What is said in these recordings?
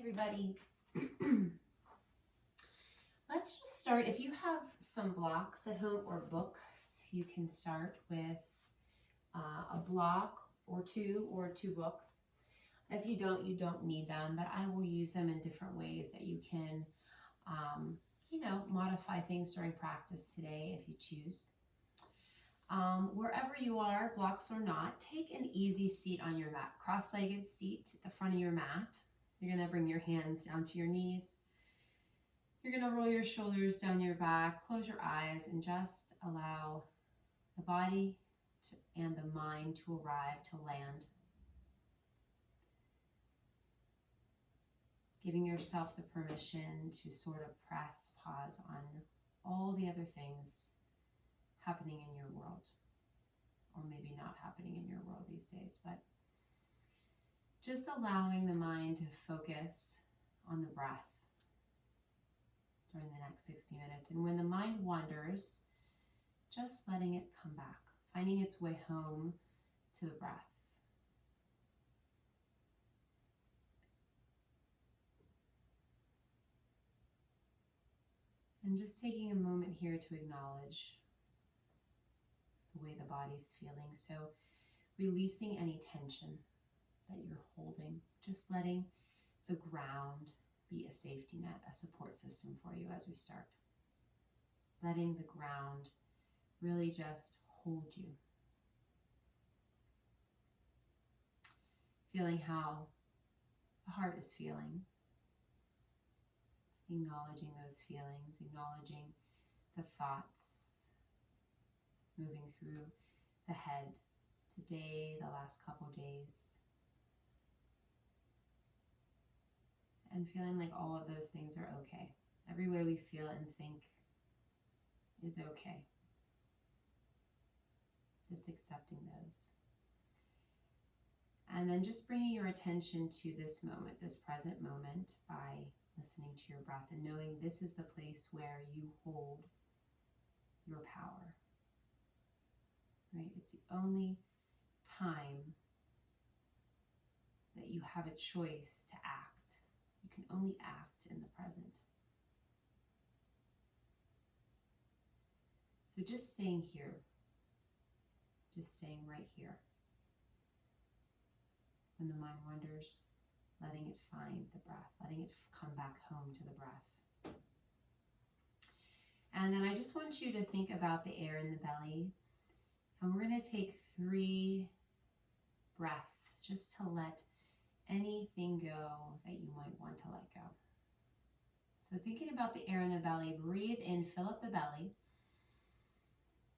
everybody. Let's just start. If you have some blocks at home or books, you can start with a block or two books. If you don't need them, but I will use them in different ways that you can, modify things during practice today if you choose. Wherever you are, blocks or not, take an easy seat on your mat, cross-legged seat at the front of your mat. You're going to bring your hands down to your knees. You're going to roll your shoulders down your back, close your eyes, and just allow the body and the mind to arrive, to land. Giving yourself the permission to sort of press pause on all the other things happening in your world, or maybe not happening in your world these days, but just allowing the mind to focus on the breath during the next 60 minutes. And when the mind wanders, just letting it come back, finding its way home to the breath. And just taking a moment here to acknowledge the way the body's feeling. So releasing any tension that you're holding, just letting the ground be a safety net, a support system for you as we start. Letting the ground really just hold you. Feeling how the heart is feeling. Acknowledging those feelings, acknowledging the thoughts moving through the head today, the last couple days. And feeling like all of those things are okay. Every way we feel and think is okay. Just accepting those. And then just bringing your attention to this moment, this present moment, by listening to your breath and knowing this is the place where you hold your power. Right? It's the only time that you have a choice to act. You can only act in the present. So just staying here, just staying right here. When the mind wanders, letting it find the breath, letting it come back home to the breath. And then I just want you to think about the air in the belly. And we're going to take 3 breaths just to let anything go that you might want to let go. So thinking about the air in the belly, breathe in, fill up the belly,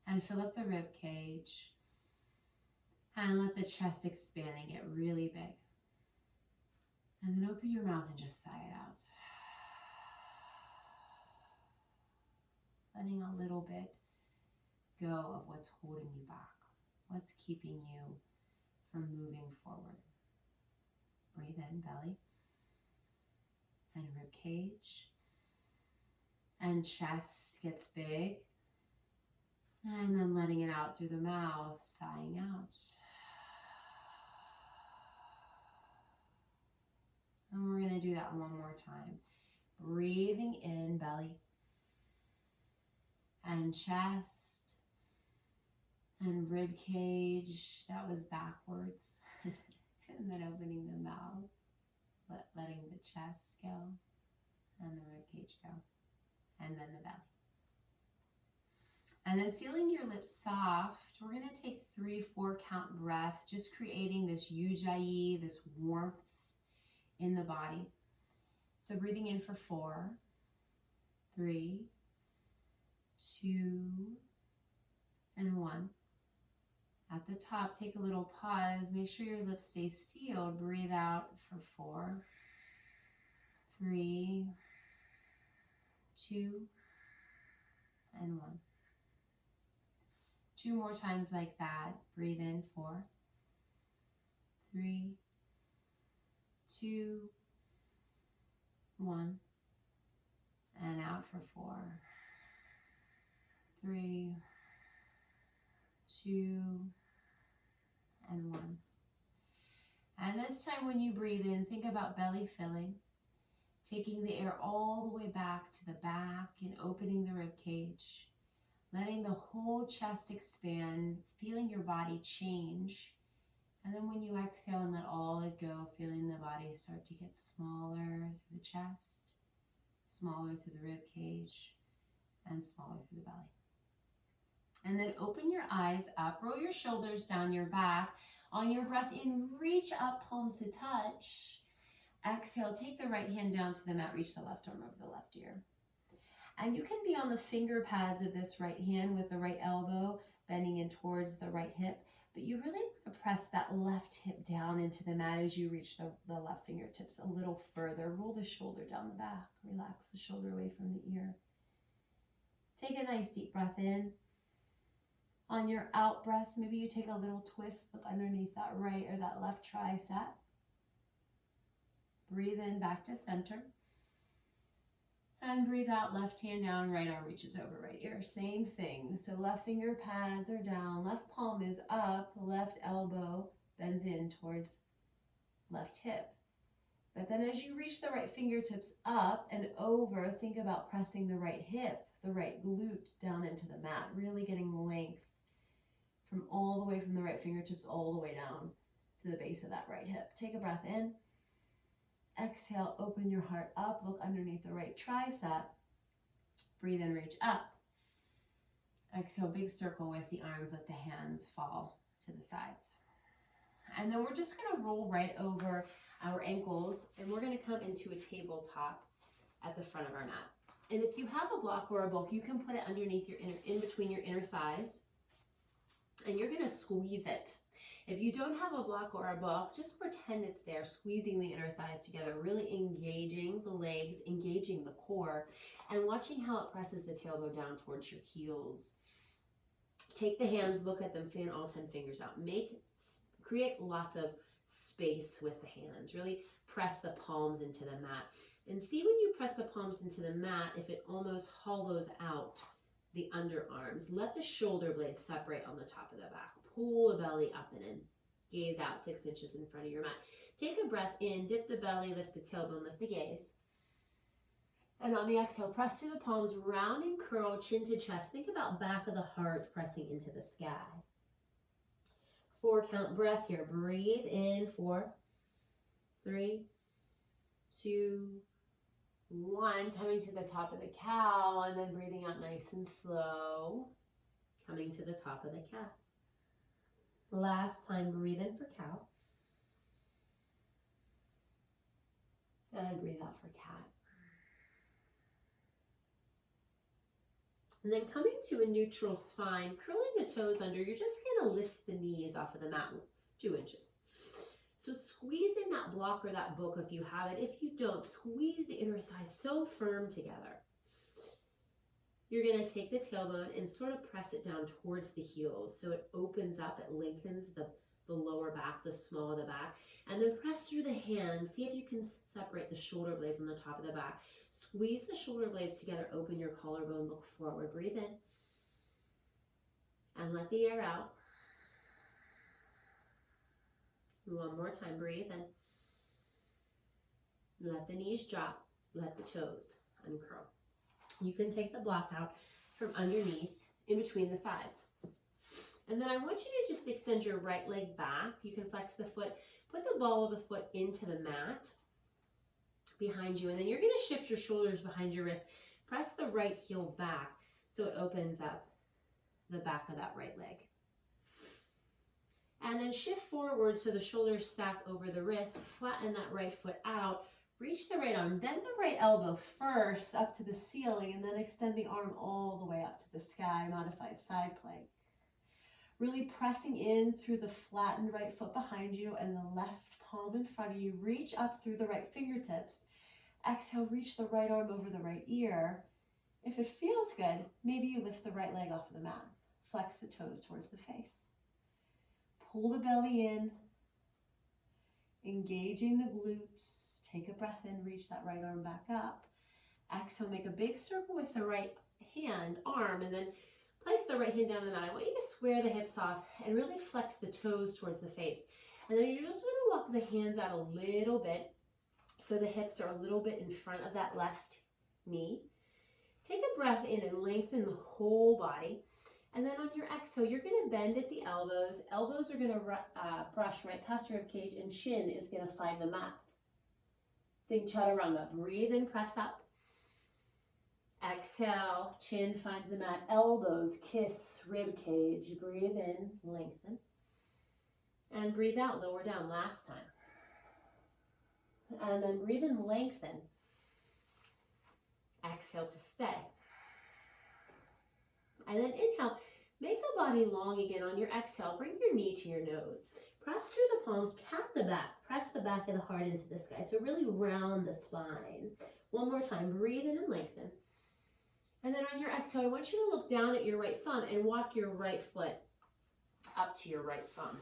and fill up the rib cage, and let the chest expand and get really big. And then open your mouth and just sigh it out. Letting a little bit go of what's holding you back, what's keeping you from moving forward. Breathe in, belly, and rib cage, and chest gets big, and then letting it out through the mouth, sighing out. And we're going to do that one more time. Breathing in, belly, and chest, and rib cage. That was backwards. And then opening the mouth, letting the chest go, and the rib cage go, and then the belly. And then sealing your lips soft, we're going to take 3-4 count breaths, just creating this ujjayi, this warmth in the body. So breathing in for 4, 3, 2, and 1. At the top, take a little pause. Make sure your lips stay sealed. Breathe out for 4, 3, 2, and 1. 2 more times like that. Breathe in 4, 3, 2, 1. And out for 4, 3, 2, and 1. And this time when you breathe in, think about belly filling. Taking the air all the way back to the back and opening the rib cage. Letting the whole chest expand, feeling your body change. And then when you exhale and let all it go, feeling the body start to get smaller through the chest, smaller through the rib cage, and smaller through the belly. And then open your eyes up, roll your shoulders down your back. On your breath in, reach up, palms to touch. Exhale, take the right hand down to the mat, reach the left arm over the left ear. And you can be on the finger pads of this right hand with the right elbow bending in towards the right hip, but you really want to press that left hip down into the mat as you reach the left fingertips a little further. Roll the shoulder down the back, relax the shoulder away from the ear. Take a nice deep breath in. On your out breath, maybe you take a little twist, look underneath that right or that left tricep. Breathe in back to center. And breathe out, left hand down, right arm reaches over right ear. Same thing. So left finger pads are down, left palm is up, left elbow bends in towards left hip. But then as you reach the right fingertips up and over, think about pressing the right hip, the right glute down into the mat, really getting length from all the way from the right fingertips all the way down to the base of that right hip. Take a breath in. Exhale, open your heart up, look underneath the right tricep. Breathe in, reach up. Exhale, big circle with the arms, let the hands fall to the sides. And then we're just gonna roll right over our ankles and we're gonna come into a tabletop at the front of our mat. And if you have a block or a book, you can put it underneath your in between your inner thighs and you're gonna squeeze it. If you don't have a block or a book, just pretend it's there, squeezing the inner thighs together, really engaging the legs, engaging the core, and watching how it presses the tailbone down towards your heels. Take the hands, look at them, fan all 10 fingers out. Create lots of space with the hands. Really press the palms into the mat. And see when you press the palms into the mat, if it almost hollows out the underarms. Let the shoulder blades separate on the top of the back. Pull the belly up and in. Gaze out 6 inches in front of your mat. Take a breath in, dip the belly, lift the tailbone, lift the gaze. And on the exhale, press through the palms, round and curl, chin to chest. Think about back of the heart pressing into the sky. 4 count breath here. Breathe in, 4, 3, 2, 1. Coming to the top of the cow and then breathing out nice and slow. Coming to the top of the cat. Last time, breathe in for cow. And breathe out for cat. And then coming to a neutral spine, curling the toes under, you're just going to lift the knees off of the mat 2 inches. So squeeze in that block or that book if you have it. If you don't, squeeze the inner thighs so firm together. You're going to take the tailbone and sort of press it down towards the heels so it opens up, it lengthens the lower back, the small of the back, and then press through the hands. See if you can separate the shoulder blades on the top of the back. Squeeze the shoulder blades together, open your collarbone, look forward, breathe in, and let the air out. One more time, breathe in. Let the knees drop, let the toes uncurl. You can take the block out from underneath, in between the thighs. And then I want you to just extend your right leg back. You can flex the foot, put the ball of the foot into the mat behind you, and then you're going to shift your shoulders behind your wrist. Press the right heel back so it opens up the back of that right leg. And then shift forward so the shoulders stack over the wrist. Flatten that right foot out. Reach the right arm, bend the right elbow first up to the ceiling, and then extend the arm all the way up to the sky, modified side plank. Really pressing in through the flattened right foot behind you and the left palm in front of you. Reach up through the right fingertips. Exhale, reach the right arm over the right ear. If it feels good, maybe you lift the right leg off of the mat. Flex the toes towards the face. Pull the belly in, engaging the glutes. Take a breath in, reach that right arm back up. Exhale, make a big circle with the right arm, and then place the right hand down the mat. I want you to square the hips off and really flex the toes towards the face. And then you're just going to walk the hands out a little bit So the hips are a little bit in front of that left knee. Take a breath in and lengthen the whole body. And then on your exhale, you're going to bend at the elbows. Elbows are going to brush right past rib cage, and chin is going to find the mat. Think chaturanga. Breathe in, press up. Exhale, chin finds the mat. Elbows kiss rib cage. Breathe in, lengthen. And breathe out, lower down. Last time. And then breathe in, lengthen. Exhale to stay. And then inhale, make the body long again on your exhale. Bring your knee to your nose. Press through the palms, cat the back. Press the back of the heart into the sky. So really round the spine. One more time, breathe in and lengthen. And then on your exhale, I want you to look down at your right thumb and walk your right foot up to your right thumb.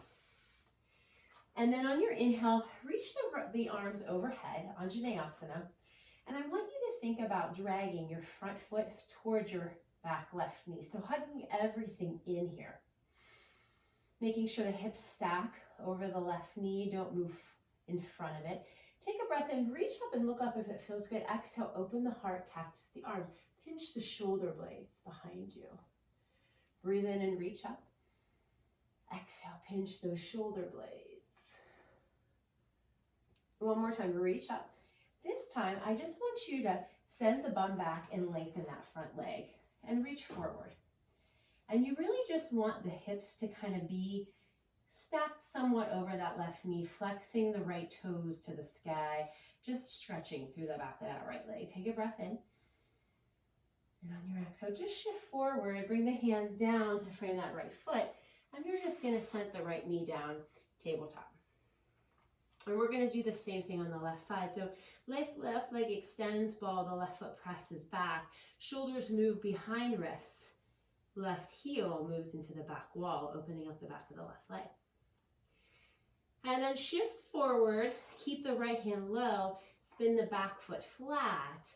And then on your inhale, reach the arms overhead, Anjaneyasana. And I want you to think about dragging your front foot towards your back left knee. So hugging everything in here. Making sure the hips stack over the left knee. Don't move in front of it. Take a breath in, reach up and look up if it feels good. Exhale, open the heart, cactus the arms. Pinch the shoulder blades behind you. Breathe in and reach up. Exhale, pinch those shoulder blades. One more time, reach up. This time, I just want you to send the bum back and lengthen that front leg and reach forward. And you really just want the hips to kind of be stacked somewhat over that left knee, flexing the right toes to the sky, just stretching through the back of that right leg. Take a breath in. And on your exhale, just shift forward, bring the hands down to frame that right foot, and you're just going to send the right knee down, tabletop. And we're going to do the same thing on the left side. So left leg extends, ball, the left foot presses back, shoulders move behind wrists, left heel moves into the back wall, opening up the back of the left leg. And then shift forward, keep the right hand low, spin the back foot flat,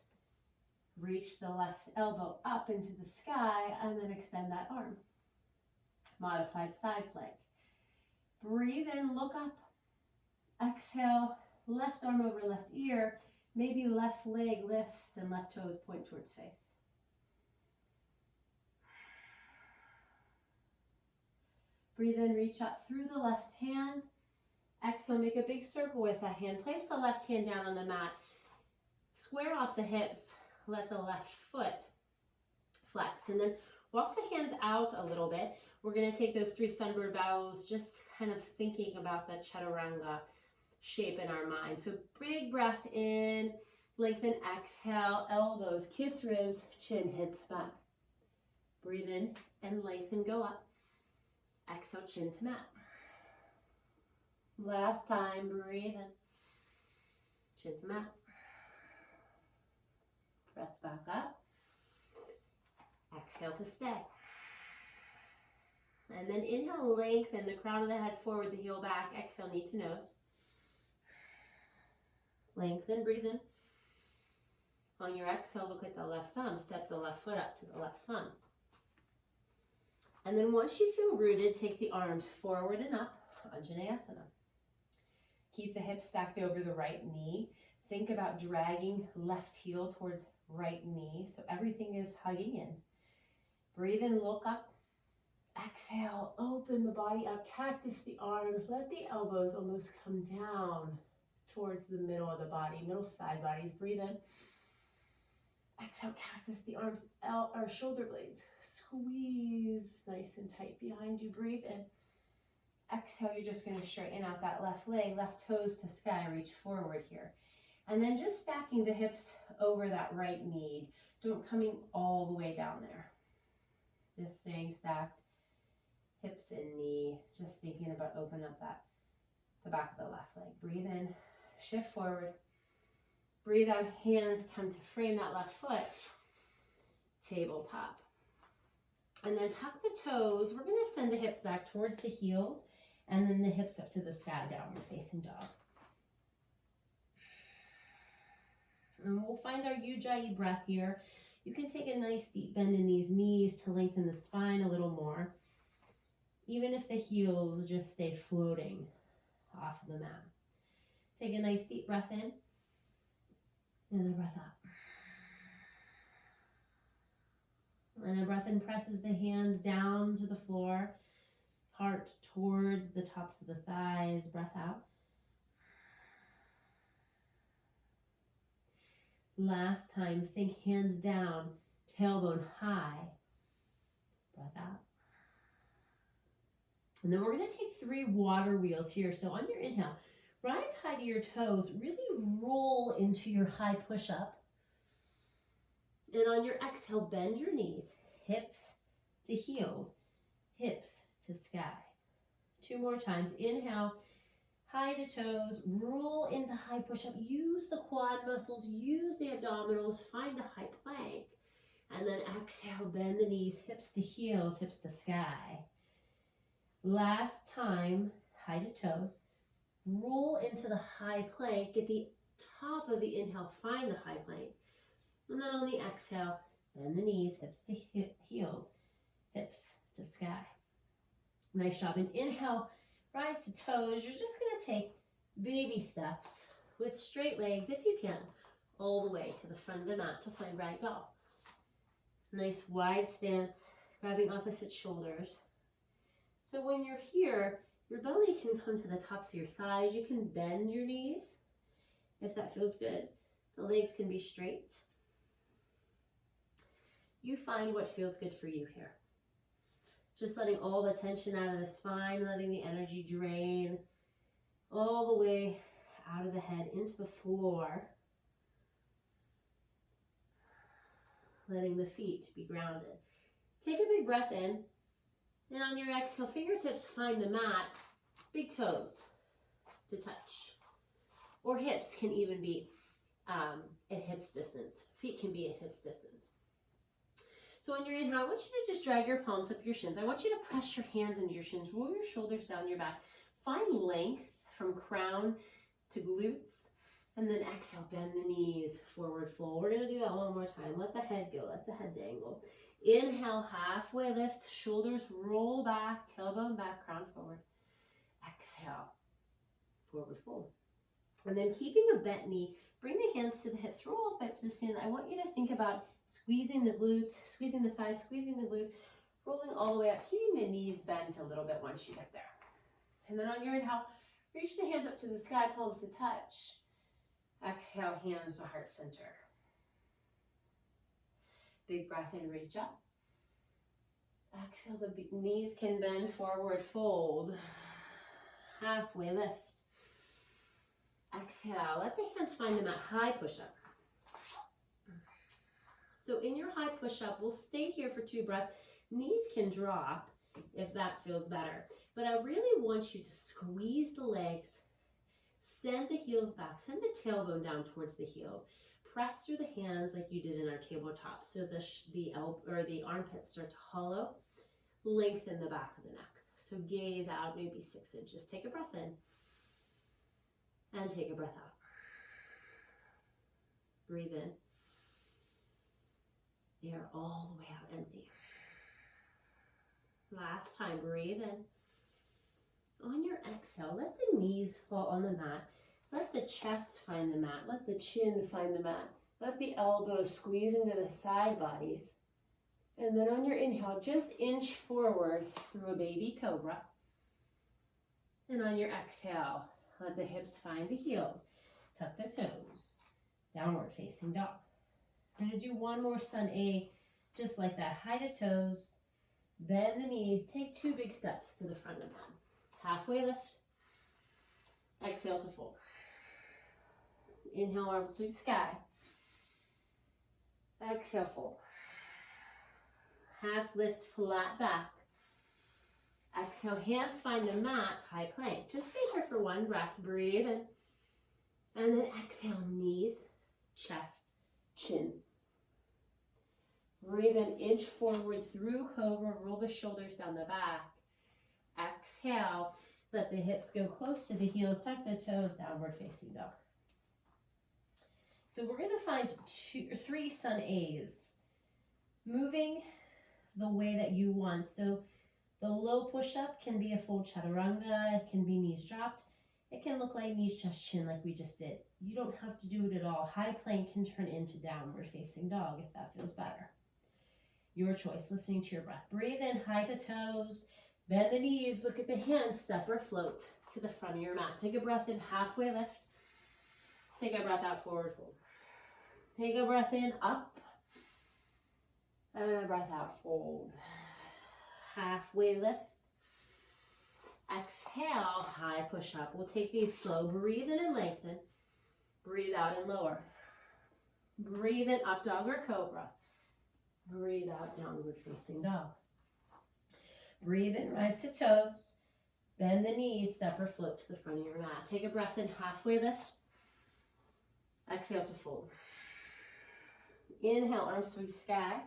reach the left elbow up into the sky, and then extend that arm. Modified side plank. Breathe in, look up. Exhale, left arm over left ear. Maybe left leg lifts and left toes point towards face. Breathe in, reach up through the left hand. Exhale, make a big circle with that hand. Place the left hand down on the mat. Square off the hips. Let the left foot flex. And then walk the hands out a little bit. We're going to take those 3 sunbird bows, just kind of thinking about that chaturanga shape in our mind. So big breath in, lengthen, exhale, elbows, kiss ribs, chin hits back. Breathe in and lengthen, go up. Exhale, chin to mat. Last time, breathe in, chin to mat. Press back up. Exhale to stay. And then inhale, lengthen the crown of the head forward, the heel back. Exhale, knee to nose. Lengthen, breathe in. On your exhale, look at the left thumb. Step the left foot up to the left thumb. And then once you feel rooted, take the arms forward and up, Anjaneyasana. Keep the hips stacked over the right knee. Think about dragging left heel towards right knee, so everything is hugging in. Breathe in, look up. Exhale, open the body up, cactus the arms. Let the elbows almost come down towards the middle of the body, middle side bodies. Breathe in. Exhale, cactus the arms, or shoulder blades. Squeeze nice and tight behind you. Breathe in. Exhale, you're just going to straighten out that left leg, left toes to sky, reach forward here. And then just stacking the hips over that right knee. Don't coming all the way down there. Just staying stacked, hips and knee. Just thinking about opening up the back of the left leg. Breathe in, shift forward. Breathe out, hands come to frame that left foot. Tabletop. And then tuck the toes. We're going to send the hips back towards the heels and then the hips up to the sky, downward facing dog. And we'll find our Ujjayi breath here. You can take a nice deep bend in these knees to lengthen the spine a little more, even if the heels just stay floating off of the mat. Take a nice deep breath in. And a breath out. And a breath in, presses the hands down to the floor, heart towards the tops of the thighs, breath out. Last time, think hands down, tailbone high, breath out. And then we're going to take 3 water wheels here. So on your inhale, rise high to your toes, really roll into your high push-up. And on your exhale, bend your knees, hips to heels, hips to sky. 2 more times. Inhale, high to toes, roll into high push-up. Use the quad muscles, use the abdominals, find the high plank. And then exhale, bend the knees, hips to heels, hips to sky. Last time, high to toes, roll into the high plank, get the top of the inhale, find the high plank. And then on the exhale, bend the knees, hips to heels, hips to sky. Nice job. And inhale, rise to toes. You're just going to take baby steps with straight legs, if you can, all the way to the front of the mat to find ragdoll. Nice wide stance, grabbing opposite shoulders. So when you're here, your belly can come to the tops of your thighs. You can bend your knees if that feels good. The legs can be straight. You find what feels good for you here. Just letting all the tension out of the spine, letting the energy drain all the way out of the head into the floor. Letting the feet be grounded. Take a big breath in. And on your exhale, fingertips find the mat, big toes to touch. Or hips can even be at hips distance. Feet can be at hips distance. So on your inhale, I want you to just drag your palms up your shins. I want you to press your hands into your shins. Roll your shoulders down your back. Find length from crown to glutes. And then exhale, bend the knees, forward fold. We're going to do that one more time. Let the head go. Let the head dangle. Inhale, halfway lift. Shoulders roll back. Tailbone back, crown forward. Exhale, forward fold. And then keeping a bent knee, bring the hands to the hips. Roll up to the ceiling. I want you to think about squeezing the glutes, squeezing the thighs, squeezing the glutes, rolling all the way up, keeping the knees bent a little bit once you get there. And then on your inhale, reach the hands up to the sky, palms to touch. Exhale, hands to heart center. Big breath in, reach up. Exhale, the knees can bend, forward fold. Halfway lift. Exhale, let the hands find the mat, high push-up. So in your high push-up, we'll stay here for 2 breaths. Knees can drop if that feels better. But I really want you to squeeze the legs, send the heels back, send the tailbone down towards the heels. Press through the hands like you did in our tabletop so the armpits start to hollow. Lengthen the back of the neck. So gaze out maybe 6 inches. Take a breath in and take a breath out. Breathe in. Air all the way out, empty. Last time, breathe in. On your exhale, let the knees fall on the mat. Let the chest find the mat. Let the chin find the mat. Let the elbows squeeze into the side bodies. And then on your inhale, just inch forward through a baby cobra. And on your exhale, let the hips find the heels. Tuck the toes. Downward facing dog. We're going to do one more sun A, just like that. High to toes. Bend the knees. Take 2 big steps to the front of the mat. Halfway lift. Exhale to fold. Inhale, arms to the sky. Exhale, fold. Half lift, flat back. Exhale, hands find the mat, high plank. Just stay here for 1 breath. Breathe in. And then exhale, knees, chest, chin. Breathe in, inch forward through cobra. Roll the shoulders down the back. Exhale, let the hips go close to the heels. Tuck the toes, downward facing dog. So we're going to find 2 or 3 sun A's. Moving the way that you want. So the low push-up can be a full chaturanga. It can be knees dropped. It can look like knees, chest, chin like we just did. You don't have to do it at all. High plank can turn into downward facing dog if that feels better. Your choice, listening to your breath. Breathe in, high to toes. Bend the knees, look at the hands, step or float to the front of your mat. Take a breath in, halfway lift. Take a breath out, forward fold. Take a breath in, up. And a breath out, fold. Halfway lift. Exhale, high push up. We'll take these slow. Breathe in and lengthen. Breathe out and lower. Breathe in, up dog or cobra. Breathe out, downward facing dog. Breathe in, rise to toes. Bend the knees, step or float to the front of your mat. Take a breath in, halfway lift. Exhale to fold. Inhale, arms sweep sky.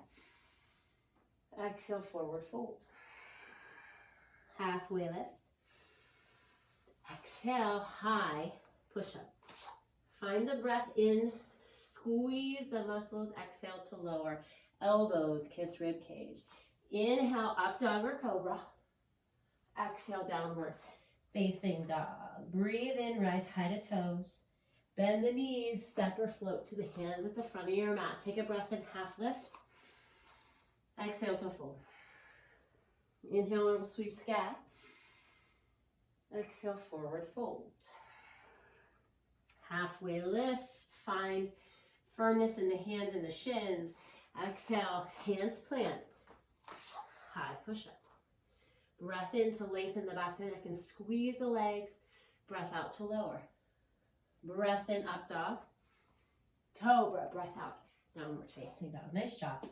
Exhale, forward fold. Halfway lift. Exhale, high push up. Find the breath in, squeeze the muscles. Exhale to lower. Elbows kiss rib cage. Inhale, up dog or cobra. Exhale, downward facing dog. Breathe in, rise high to toes. Bend the knees, step or float to the hands at the front of your mat. Take a breath in, half lift. Exhale to fold. Inhale, arms sweep sky. Exhale, forward fold. Halfway lift. Find firmness in the hands and the shins. Exhale, hands plant. High push up. Breath in to lengthen the back of the neck and squeeze the legs. Breath out to lower. Breath in, up dog. Cobra, breath out. Downward facing dog. Nice job.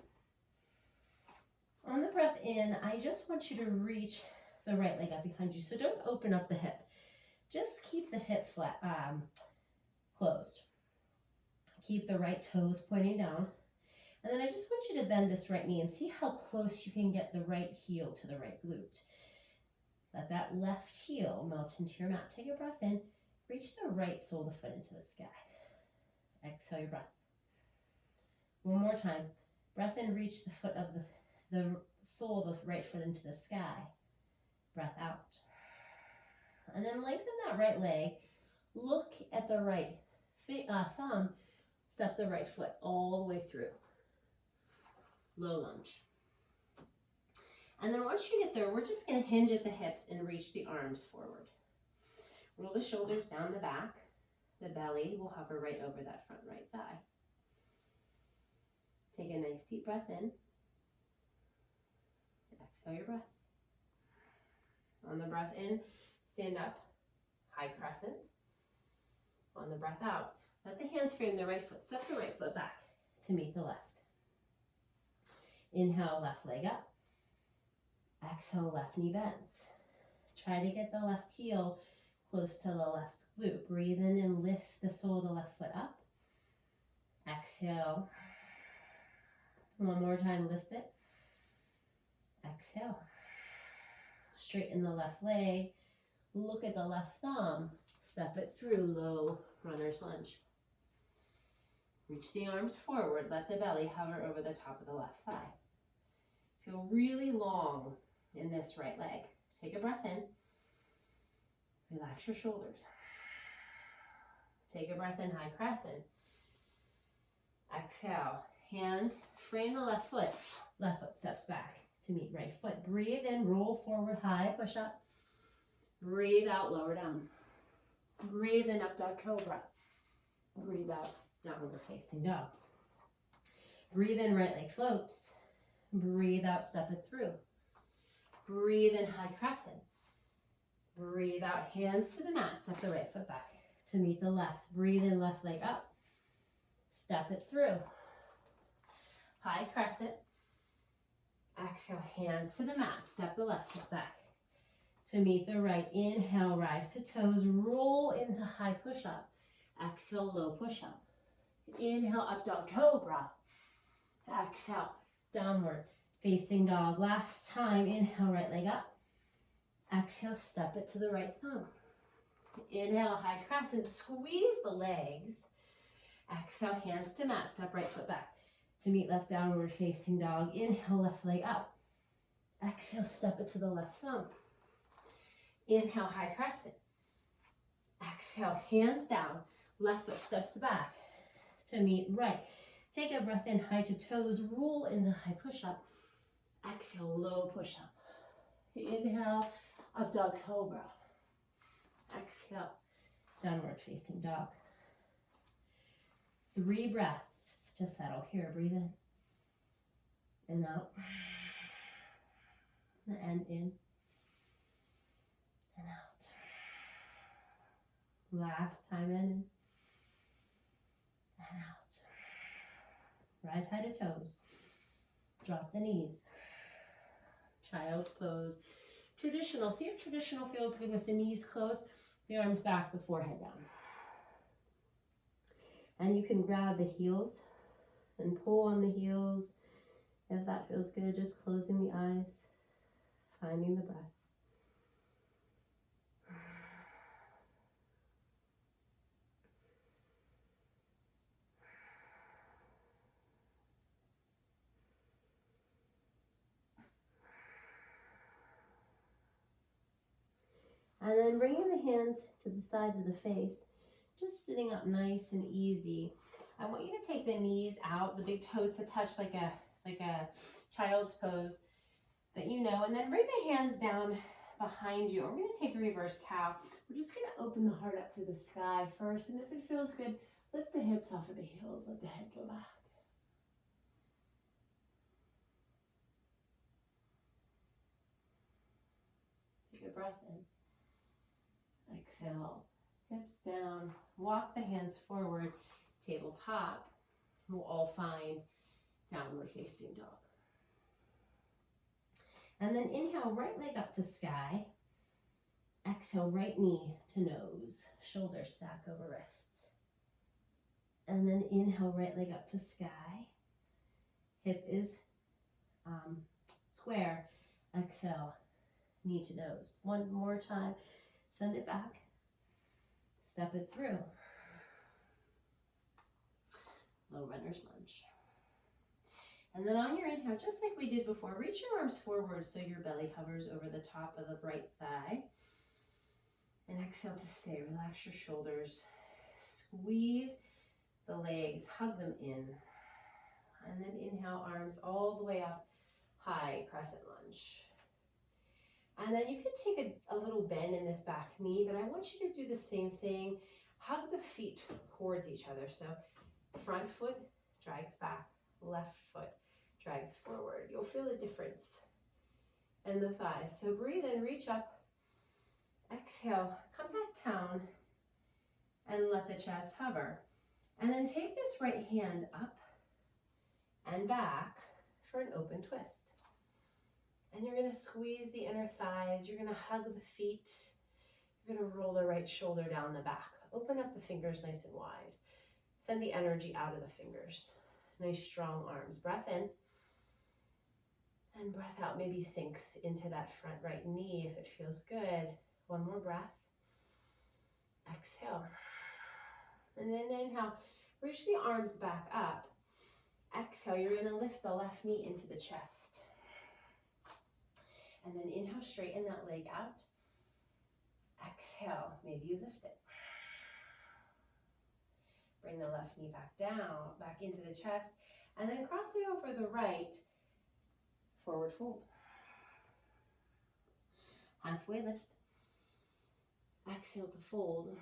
On the breath in, I just want you to reach the right leg up behind you. So don't open up the hip. Just keep the hip flat, closed. Keep the right toes pointing down. And then I just want you to bend this right knee and see how close you can get the right heel to the right glute. Let that left heel melt into your mat. Take a breath in. Reach the right sole of the foot into the sky. Exhale your breath. One more time. Breath in, reach the foot of the sole of the right foot into the sky. Breath out. And then lengthen that right leg. Look at the right thumb. Step the right foot all the way through. Low lunge. And then once you get there, we're just going to hinge at the hips and reach the arms forward. Roll the shoulders down the back. The belly will hover right over that front right thigh. Take a nice deep breath in. Exhale your breath. On the breath in, stand up, high crescent. On the breath out, let the hands frame the right foot. Step the right foot back to meet the left. Inhale, left leg up. Exhale, left knee bends. Try to get the left heel close to the left glute. Breathe in and lift the sole of the left foot up. Exhale. One more time, lift it. Exhale. Straighten the left leg. Look at the left thumb. Step it through, low runner's lunge. Reach the arms forward. Let the belly hover over the top of the left thigh. Feel really long in this right leg. Take a breath in. Relax your shoulders. Take a breath in, high crescent. Exhale. Hands frame the left foot. Left foot steps back to meet right foot. Breathe in, roll forward, high, push up. Breathe out, lower down. Breathe in, up dog cobra. Breathe out, downward facing dog. Breathe in, right leg floats. Breathe out, step it through. Breathe in, high crescent. Breathe out, hands to the mat. Step the right foot back to meet the left. Breathe in, left leg up. Step it through. High crescent. Exhale, hands to the mat. Step the left foot back to meet the right. Inhale, rise to toes. Roll into high push-up. Exhale, low push-up. Inhale, up dog cobra. Exhale, downward facing dog. Last time, inhale, right leg up. Exhale, step it to the right thumb. Inhale, high crescent. Squeeze the legs. Exhale, hands to mat. Step right foot back to meet left downward facing dog. Inhale, left leg up. Exhale, step it to the left thumb. Inhale, high crescent. Exhale, hands down. Left foot steps back to meet right. Take a breath in, high to toes, roll into high push-up. Exhale, low push-up. Inhale, up dog cobra. Exhale, downward facing dog. 3 breaths to settle here. Breathe in and out. And in and out. Last time in and out. Rise high to toes. Drop the knees. Child's pose. Traditional. See if traditional feels good with the knees closed, the arms back, the forehead down. And you can grab the heels and pull on the heels. If that feels good, just closing the eyes, finding the breath. And then bringing the hands to the sides of the face, just sitting up nice and easy. I want you to take the knees out, the big toes to touch like a child's pose that you know, and then bring the hands down behind you. We're going to take a reverse cow. We're just going to open the heart up to the sky first, and if it feels good, lift the hips off of the heels, let the head go back. Take a breath in. Exhale, hips down, walk the hands forward, tabletop. We'll all find downward facing dog. And then inhale, right leg up to sky. Exhale, right knee to nose, shoulders stack over wrists. And then inhale, right leg up to sky. Hip is square. Exhale, knee to nose. One more time. Send it back. Step it through. Low runner's lunge. And then on your inhale, just like we did before, reach your arms forward so your belly hovers over the top of the right thigh. And exhale to stay. Relax your shoulders. Squeeze the legs, hug them in. And then inhale, arms all the way up, high crescent lunge. And then you can take a little bend in this back knee, but I want you to do the same thing. Hug the feet towards each other. So front foot drags back, left foot drags forward. You'll feel the difference in the thighs. So breathe in, reach up, exhale, come back down, and let the chest hover. And then take this right hand up and back for an open twist. And you're going to squeeze the inner thighs. You're going to hug the feet. You're going to roll the right shoulder down the back. Open up the fingers nice and wide. Send the energy out of the fingers. Nice strong arms. Breath in. And breath out. Maybe sinks into that front right knee if it feels good. One more breath. Exhale. And then inhale. Reach the arms back up. Exhale. You're going to lift the left knee into the chest. And then inhale, straighten that leg out. Exhale, maybe you lift it. Bring the left knee back down, back into the chest, and then cross it over the right, forward fold. Halfway lift. Exhale to fold.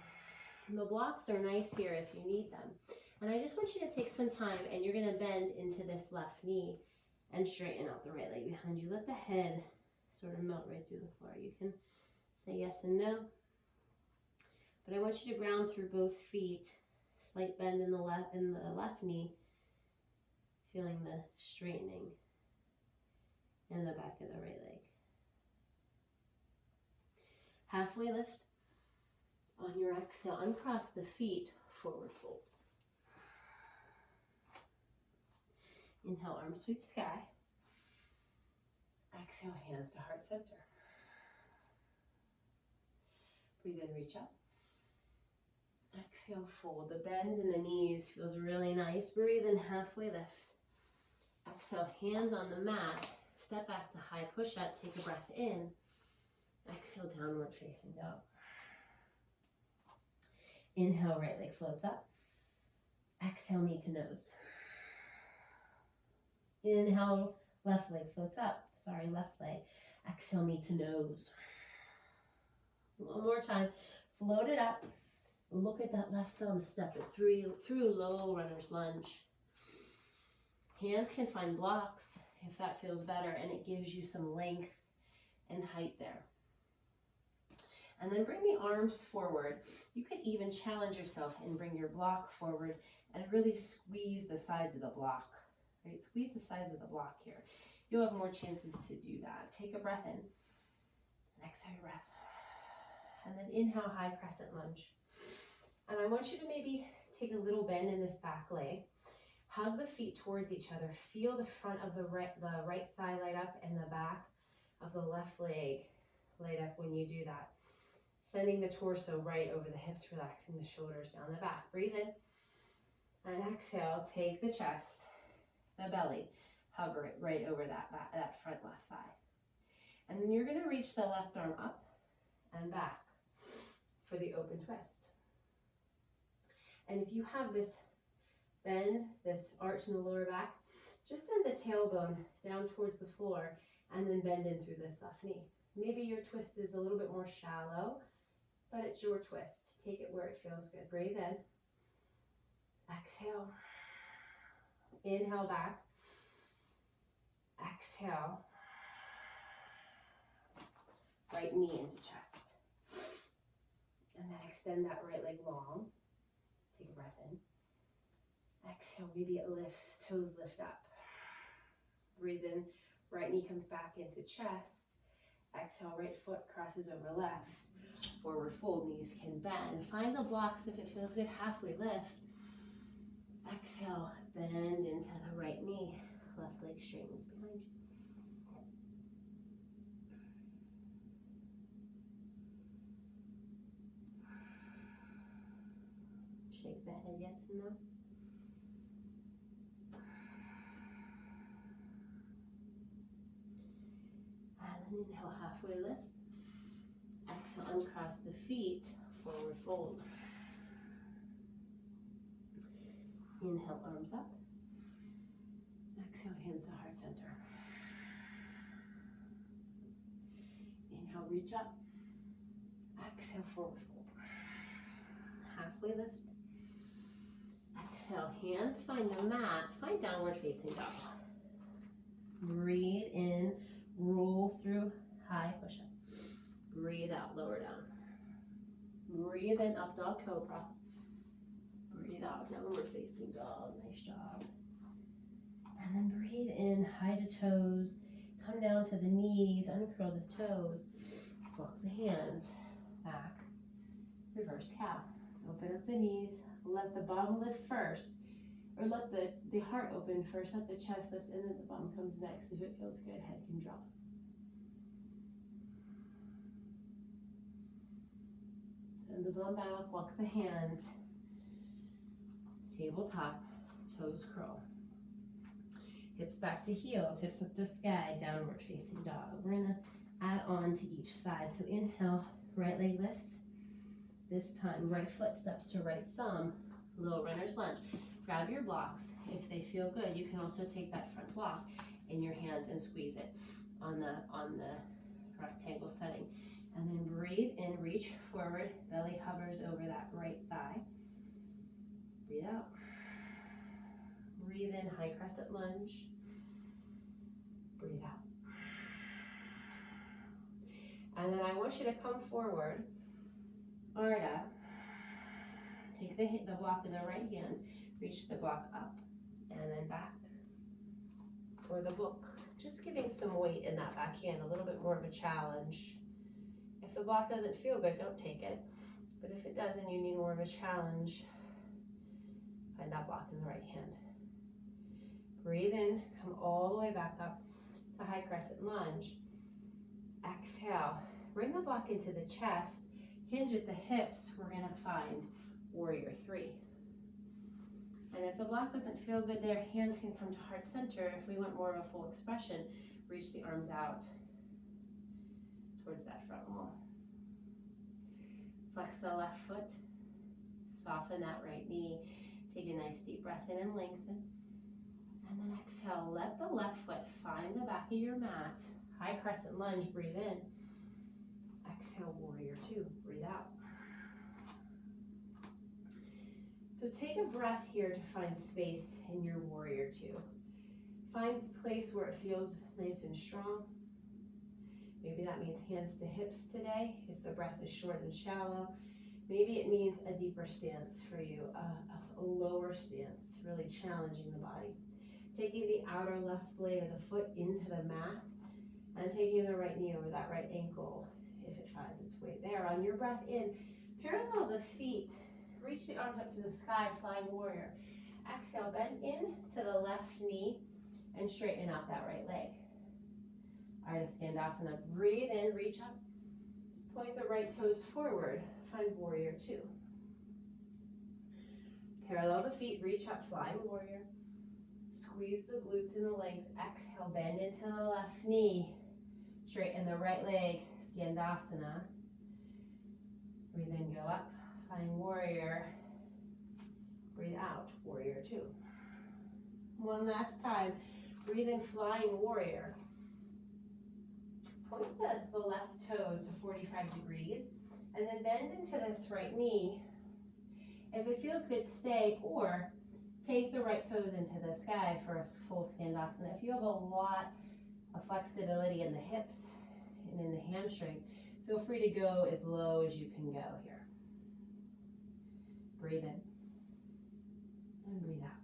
And the blocks are nice here if you need them. And I just want you to take some time, and you're going to bend into this left knee and straighten out the right leg behind you. Let the head sort of melt right through the floor. You can say yes and no. But I want you to ground through both feet. Slight bend in the left knee. Feeling the straightening in the back of the right leg. Halfway lift. On your exhale, uncross the feet, forward fold. Inhale, arms sweep sky. Exhale, hands to heart center. Breathe in, reach up. Exhale, fold. The bend in the knees feels really nice. Breathe in, halfway lift. Exhale, hands on the mat. Step back to high push-up. Take a breath in. Exhale, downward facing dog. Inhale, right leg floats up. Exhale, knee to nose. Inhale, left leg floats up. Sorry, left leg. Exhale, knee to nose. One more time. Float it up. Look at that left thumb. Step it through low runner's lunge. Hands can find blocks if that feels better, and it gives you some length and height there. And then bring the arms forward. You could even challenge yourself and bring your block forward and really squeeze the sides of the block. Right? Squeeze the sides of the block here. You'll have more chances to do that. Take a breath in. And exhale your breath. And then inhale, high crescent lunge. And I want you to maybe take a little bend in this back leg. Hug the feet towards each other. Feel the front of the right thigh light up and the back of the left leg light up when you do that. Sending the torso right over the hips, relaxing the shoulders down the back. Breathe in. And exhale, take the chest, the belly, hover it right over that front left thigh. And then you're going to reach the left arm up and back for the open twist. And if you have this bend, this arch in the lower back, just send the tailbone down towards the floor and then bend in through this left knee. Maybe your twist is a little bit more shallow, but it's your twist. Take it where it feels good. Breathe in. Exhale. Inhale back. Exhale. Right knee into chest. And then extend that right leg long. Take a breath in. Exhale, maybe it lifts, toes lift up. Breathe in, right knee comes back into chest. Exhale, right foot crosses over left. Forward fold, knees can bend. Find the blocks if it feels good, halfway lift. Exhale, bend into the right knee. Left leg straightens behind you. Shake the head, yes and no. And then inhale, halfway lift. Exhale, uncross the feet, forward fold. Inhale, arms up. Exhale, hands to heart center. Inhale, reach up. Exhale, forward fold. Halfway lift. Exhale, hands find the mat. Find downward facing dog. Breathe in, roll through, high push up. Breathe out, lower down. Breathe in, up dog cobra. Breathe out, downward facing dog. Nice job. And then breathe in, high to toes. Come down to the knees, uncurl the toes. Walk the hands back. Reverse cow. Open up the knees. Let the bum lift first. Or let the heart open first. Let the chest lift and then the bum comes next. If it feels good, head can drop. Send the bum back. Walk the hands. Tabletop. Toes curl. Hips back to heels. Hips up to sky. Downward facing dog. We're going to add on to each side. So inhale. Right leg lifts. This time, right foot steps to right thumb, low runner's lunge. Grab your blocks. If they feel good, you can also take that front block in your hands and squeeze it on the rectangle setting. And then breathe in, reach forward, belly hovers over that right thigh. Breathe out. Breathe in, high crescent lunge. Breathe out. And then I want you to come forward. Ardha, take the block in the right hand, reach the block up, and then back for the book. Just giving some weight in that back hand, a little bit more of a challenge. If the block doesn't feel good, don't take it. But if it does and you need more of a challenge, find that block in the right hand. Breathe in, come all the way back up to high crescent lunge. Exhale, bring the block into the chest. Hinge at the hips, we're going to find warrior three. And if the block doesn't feel good there, hands can come to heart center. If we want more of a full expression, reach the arms out towards that front wall. Flex the left foot, soften that right knee. Take a nice deep breath in and lengthen. And then exhale, let the left foot find the back of your mat. High crescent lunge, breathe in. Exhale, warrior two, breathe out. So take a breath here to find space in your warrior two. Find the place where it feels nice and strong. Maybe that means hands to hips today, if the breath is short and shallow. Maybe it means a deeper stance for you, a lower stance, really challenging the body. Taking the outer left blade of the foot into the mat and taking the right knee over that right ankle if it finds its way there. On your breath in, parallel the feet, reach the arms up to the sky, flying warrior. Exhale, bend in to the left knee and straighten out that right leg. Ardha Skandasana, breathe in, reach up, point the right toes forward, find warrior two. Parallel the feet, reach up, flying warrior. Squeeze the glutes in the legs, exhale, bend into the left knee, straighten the right leg, Skandasana. Breathe in, go up, flying warrior. Breathe out, warrior two. One last time, breathe in, flying warrior. Point the left toes to 45 degrees, and then bend into this right knee. If it feels good, stay, or take the right toes into the sky for a full Skandasana. If you have a lot of flexibility in the hips and in the hamstrings, feel free to go as low as you can go here. Breathe in and breathe out.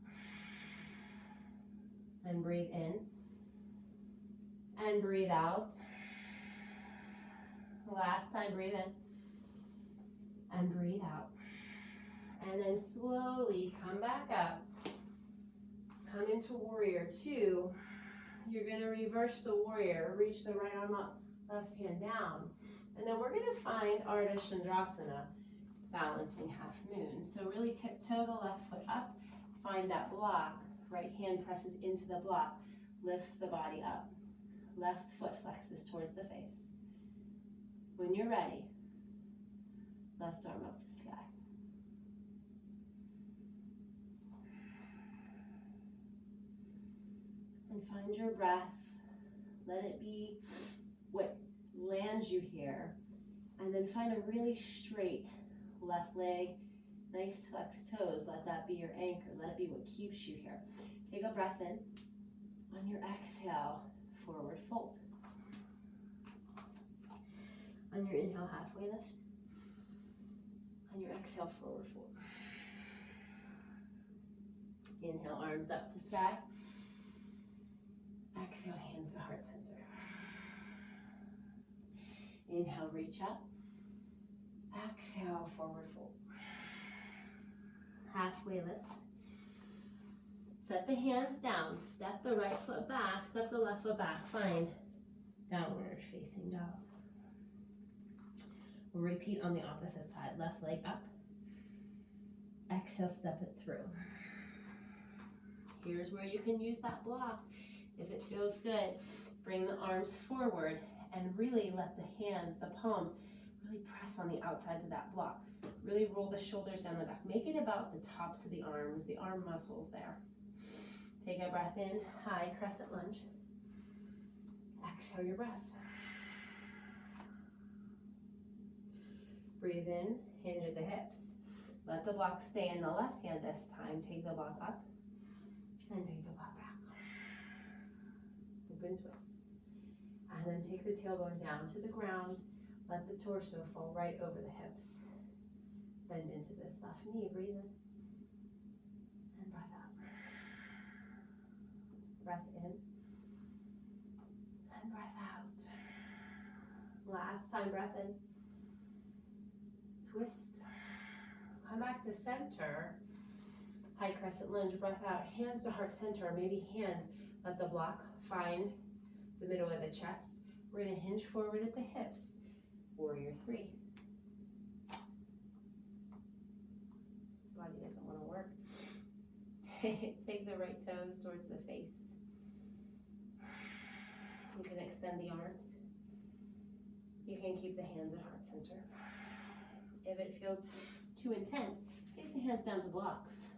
And breathe in and breathe out. Last time, breathe in and breathe out. And then slowly come back up. Come into warrior two. You're going to reverse the warrior. Reach the right arm up, left hand down. And then we're going to find Ardha Chandrasana, balancing half moon. So really tiptoe the left foot up. Find that block. Right hand presses into the block. Lifts the body up. Left foot flexes towards the face. When you're ready, left arm up to sky. And find your breath. Let it be what lands you here. And then find a really straight left leg, nice flexed toes. Let that be your anchor. Let it be what keeps you here. Take a breath in. On your exhale, forward fold. On your inhale, halfway lift. On your exhale, forward fold. Inhale, arms up to sky. Exhale, hands to heart center. Inhale, reach up. Exhale, forward fold. Halfway lift. Set the hands down. Step the right foot back. Step the left foot back. Find downward facing dog. We'll repeat on the opposite side. Left leg up. Exhale, step it through. Here's where you can use that block. If it feels good, bring the arms forward and really let the hands, the palms, really press on the outsides of that block. Really roll the shoulders down the back. Make it about the tops of the arms, the arm muscles there. Take a breath in, high crescent lunge. Exhale your breath. Breathe in, hinge at the hips. Let the block stay in the left hand this time. Take the block up and take the block back. Open twist. And then take the tailbone down to the ground. Let the torso fall right over the hips. Bend into this left knee. Breathe in and breath out. Breath in and breath out. Last time, breath in. Twist. Come back to center. High crescent lunge. Breath out. Hands to heart center. Maybe hands. Let the block find the middle of the chest. We're going to hinge forward at the hips. Warrior three. Body doesn't want to work. Take the right toes towards the face. You can extend the arms. You can keep the hands at heart center. If it feels too intense, Take the hands down to blocks.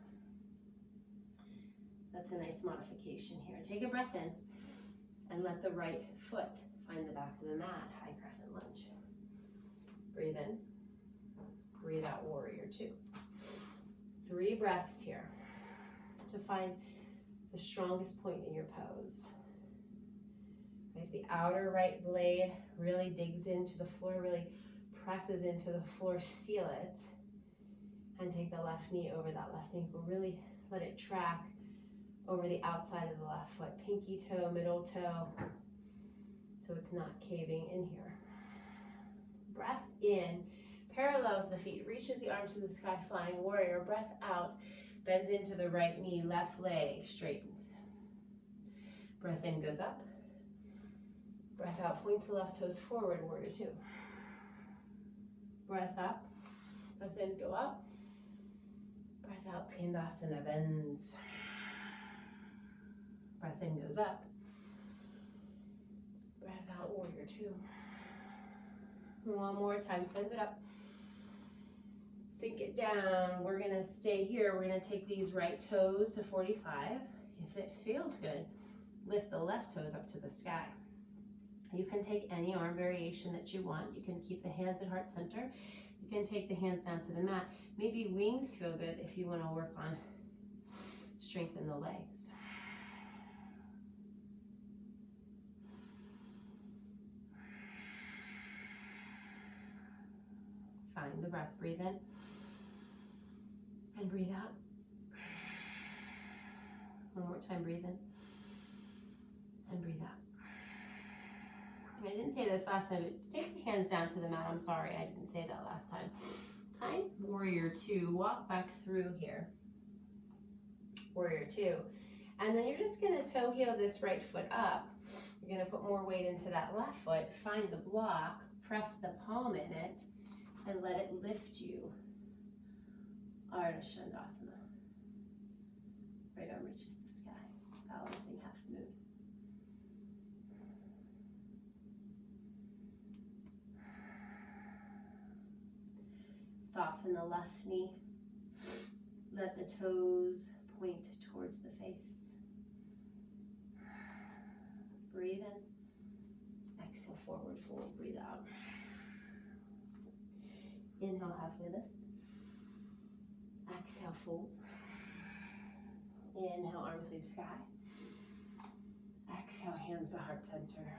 That's a nice modification here. Take a breath in and let the right foot find the back of the mat, high crescent lunge. Breathe in, breathe out, warrior two. 3 breaths here to find the strongest point in your pose. Right, the outer right blade really digs into the floor, really presses into the floor, seal it, and take the left knee over that left ankle. Really let it track over the outside of the left foot, pinky toe, middle toe, so it's not caving in here. Breath in, parallels the feet, reaches the arms to the sky, flying warrior. Breath out, bends into the right knee, left leg straightens. Breath in goes up. Breath out, points the left toes forward, warrior two. Breath up, breath in, go up. Breath out, Skandasana, bends. Breath in goes up. Breath out, warrior two. One more time, send it up. Sink it down. We're gonna stay here. We're gonna take these right toes to 45. If it feels good, lift the left toes up to the sky. You can take any arm variation that you want. You can keep the hands at heart center. You can take the hands down to the mat. Maybe wings feel good if you want to work on strengthen the legs. Find the breath. Breathe in and breathe out. One more time. Breathe in and breathe out. I didn't say this last time, but take the hands down to the mat. I'm sorry, I didn't say that last time. Time, warrior two, walk back through here. Warrior two. And then you're just gonna toe heel this right foot up. You're gonna put more weight into that left foot, find the block, press the palm in it, and let it lift you. Ardha Shandasana. Right arm reaches to sky, balancing half moon. Soften the left knee. Let the toes point towards the face. Breathe in. Exhale, forward fold. Breathe out. Inhale, halfway lift. Exhale, fold. Inhale, arms sweep sky. Exhale, hands to heart center.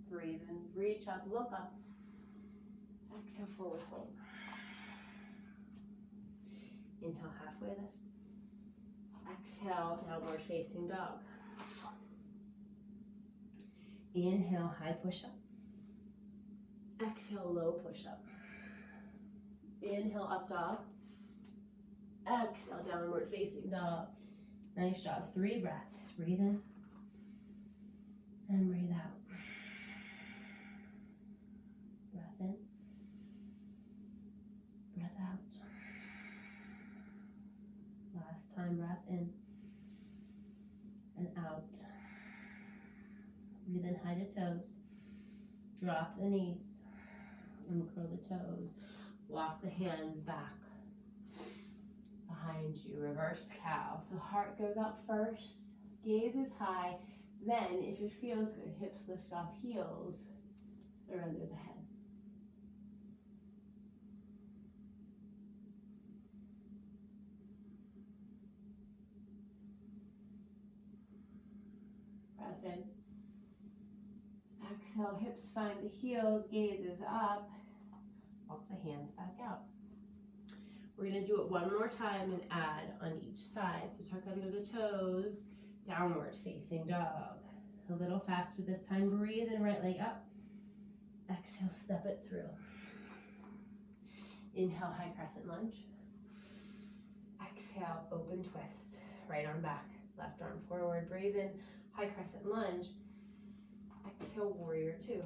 Breathe in, reach up, look up. Exhale, forward fold. Inhale, halfway lift. Exhale, downward facing dog. Inhale, high push up. Exhale, low push up. Inhale, up dog. Exhale, downward facing dog. Nice job. 3 breaths. Breathe in and breathe out. Breath in. Breath out. Last time, breath in and out. Breathe in high to toes. Drop the knees and curl the toes. Walk the hands back behind you. Reverse cow. So heart goes up first. Gaze is high. Then, if it feels good, hips lift off heels. Surrender the head. Breath in. Exhale, hips find the heels, gaze is up. Walk the hands back out. We're gonna do it one more time and add on each side. So tuck under the toes, downward facing dog. A little faster this time. Breathe in, right leg up. Exhale, step it through. Inhale, high crescent lunge. Exhale, open twist. Right arm back, left arm forward. Breathe in, high crescent lunge. Exhale, warrior two.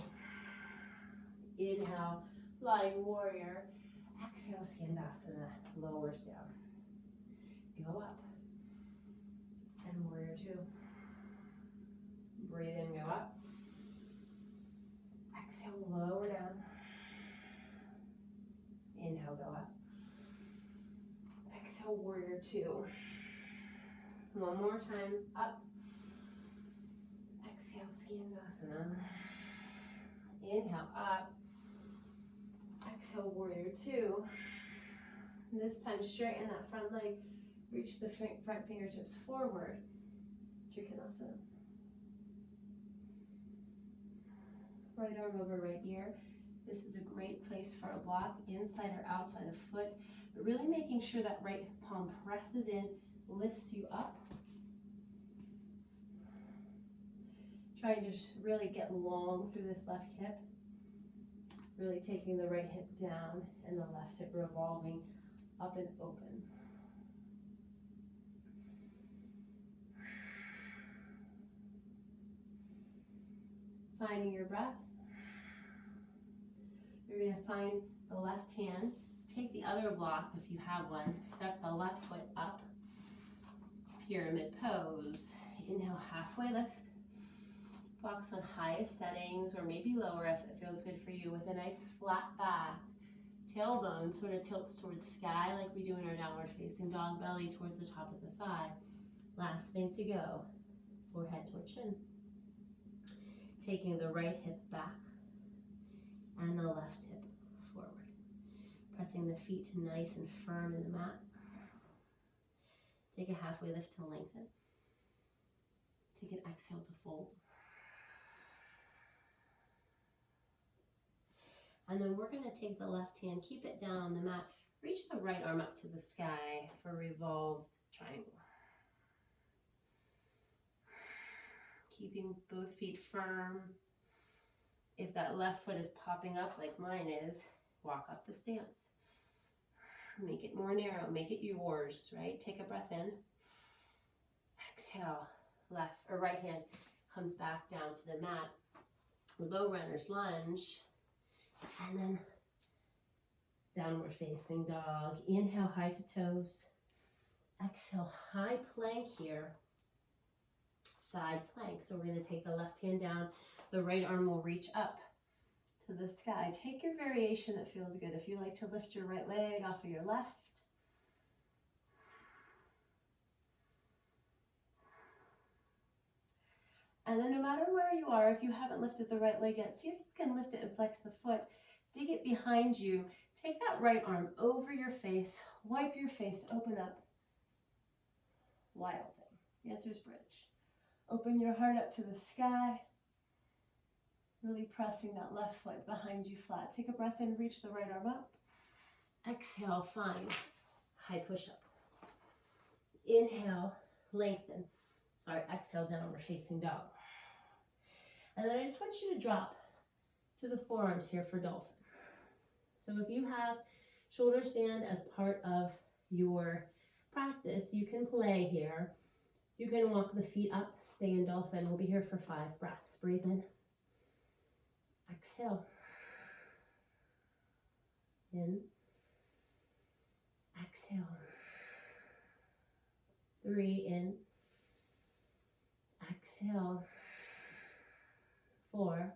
Inhale, flying warrior. Exhale, Skandasana, lowers down. Go up. And warrior two. Breathe in, go up. Exhale, lower down. exhale, warrior two. One more time, up. Exhale, Skandasana. Inhale, up. Exhale, warrior two. And this time, straighten that front leg. Reach the front fingertips forward. Trikonasana. Right arm over right ear. This is a great place for a block, inside or outside of foot. But really making sure that right palm presses in, lifts you up. Trying to really get long through this left hip. Really taking the right hip down and the left hip revolving up and open. Finding your breath. You're going to find the left hand. Take the other block if you have one. Step the left foot up. Pyramid pose. Inhale, halfway lift. Blocks on highest settings or maybe lower if it feels good for you, with a nice flat back. Tailbone sort of tilts towards sky like we do in our downward facing dog, belly towards the top of the thigh. Last thing to go, forehead toward chin. Taking the right hip back and the left hip forward. Pressing the feet nice and firm in the mat. Take a halfway lift to lengthen. Take an exhale to fold. And then we're going to take the left hand, keep it down on the mat, reach the right arm up to the sky for revolved triangle. Keeping both feet firm. If that left foot is popping up like mine is, walk up the stance. Make it more narrow, make it yours, right? Take a breath in. Exhale, left or right hand comes back down to the mat. Low runner's lunge. And then downward facing dog. Inhale, high to toes. Exhale, high plank here. Side plank. So we're going to take the left hand down. The right arm will reach up to the sky. Take your variation that feels good. If you like to lift your right leg off of your left. And then no matter where you are, if you haven't lifted the right leg yet, see if you can lift it and flex the foot. Dig it behind you. Take that right arm over your face. Wipe your face. Open up. Wide open. The answer is bridge. Open your heart up to the sky. Really pressing that left foot behind you flat. Take a breath in. Reach the right arm up. Exhale. Find high push-up. Inhale. Lengthen. Exhale, downward facing dog. And then I just want you to drop to the forearms here for dolphin. So if you have shoulder stand as part of your practice, you can play here. You can walk the feet up, stay in dolphin. We'll be here for 5 breaths. Breathe in. Exhale. In. Exhale. 3 in. Exhale. 4.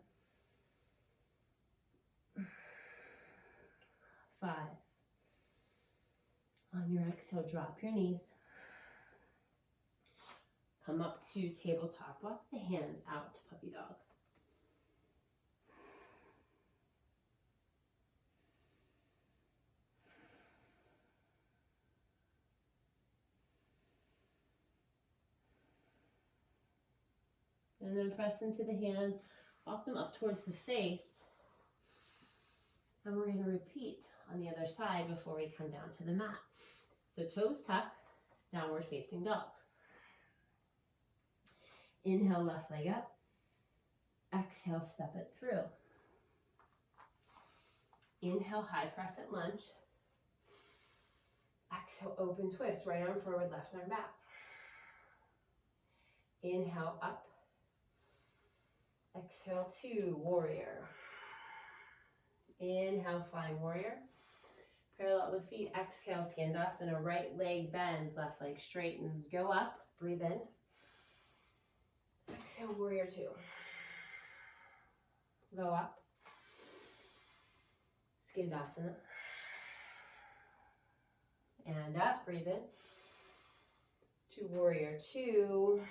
5. On your exhale, drop your knees. Come up to tabletop. Walk the hands out to puppy dog. And then press into the hands, walk them up towards the face. And we're going to repeat on the other side before we come down to the mat. So toes tuck, downward facing dog. Inhale, left leg up. Exhale, step it through. Inhale, high crescent lunge. Exhale, open twist, right arm forward, left arm back. Inhale, up. Exhale, 2, warrior. Inhale, find warrior. Parallel the feet. Exhale, Skandasana. Right leg bends, left leg straightens. Go up, breathe in. Exhale, warrior 2. Go up. Skandasana. And up, breathe in. To warrior two.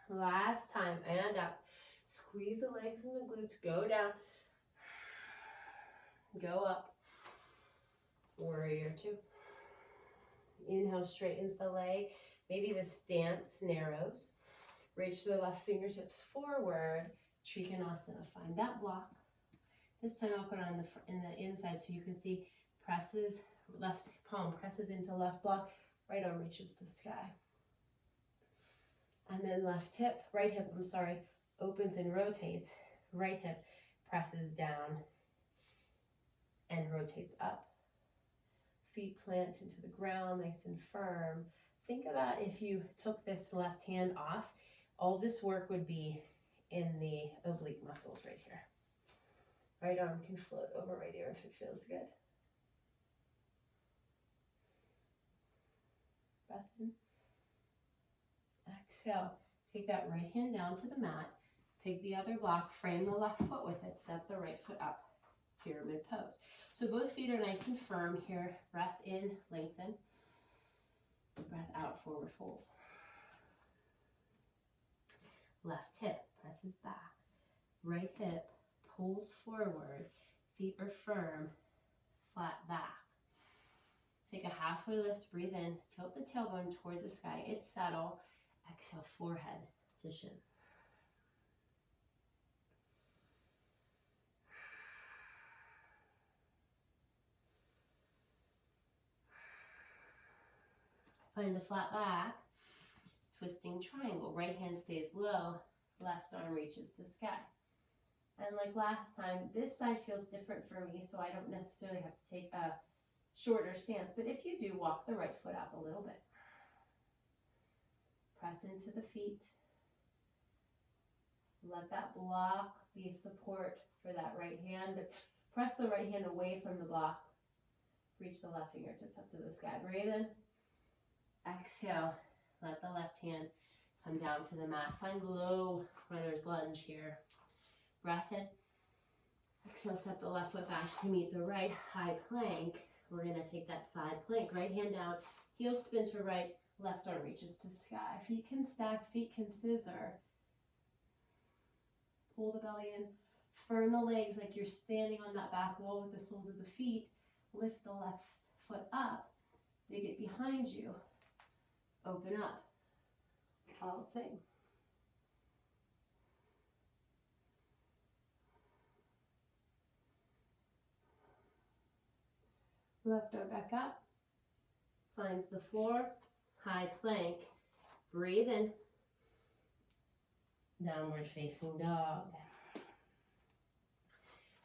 Last time, and up. Squeeze the legs and the glutes, go down. Go up. Warrior two. Inhale, straightens the leg. Maybe the stance narrows. Reach the left fingertips forward. Trikonasana, find that block. This time I'll put it on the inside so you can see presses, left palm presses into left block, right arm reaches the sky. And then right hip, opens and rotates. Right hip presses down and rotates up. Feet plant into the ground, nice and firm. Think about if you took this left hand off, all this work would be in the oblique muscles right here. Right arm can float over right ear if it feels good. Breath in. Exhale. Take that right hand down to the mat. Take the other block, frame the left foot with it, set the right foot up. Pyramid pose. So both feet are nice and firm here. Breath in, lengthen. Breath out, forward fold. Left hip presses back. Right hip pulls forward. Feet are firm, flat back. Take a halfway lift, breathe in. Tilt the tailbone towards the sky. It's settle. Exhale, forehead to shin. Find the flat back, twisting triangle. Right hand stays low, left arm reaches to sky. And like last time, this side feels different for me, so I don't necessarily have to take a shorter stance. But if you do, walk the right foot up a little bit. Press into the feet. Let that block be support for that right hand. Press the right hand away from the block. Reach the left fingertips up to the sky. Breathe in. Exhale. Let the left hand come down to the mat. Find low runner's lunge here. Breath in. Exhale, step the left foot back to meet the right, high plank. We're going to take that side plank. Right hand down, heel spin to right, left arm reaches to sky. Feet can stack, feet can scissor. Pull the belly in. Firm the legs like you're standing on that back wall with the soles of the feet. Lift the left foot up. Dig it behind you. Open up. All thing. Left arm back up. Finds the floor. High plank. Breathe in. Downward facing dog.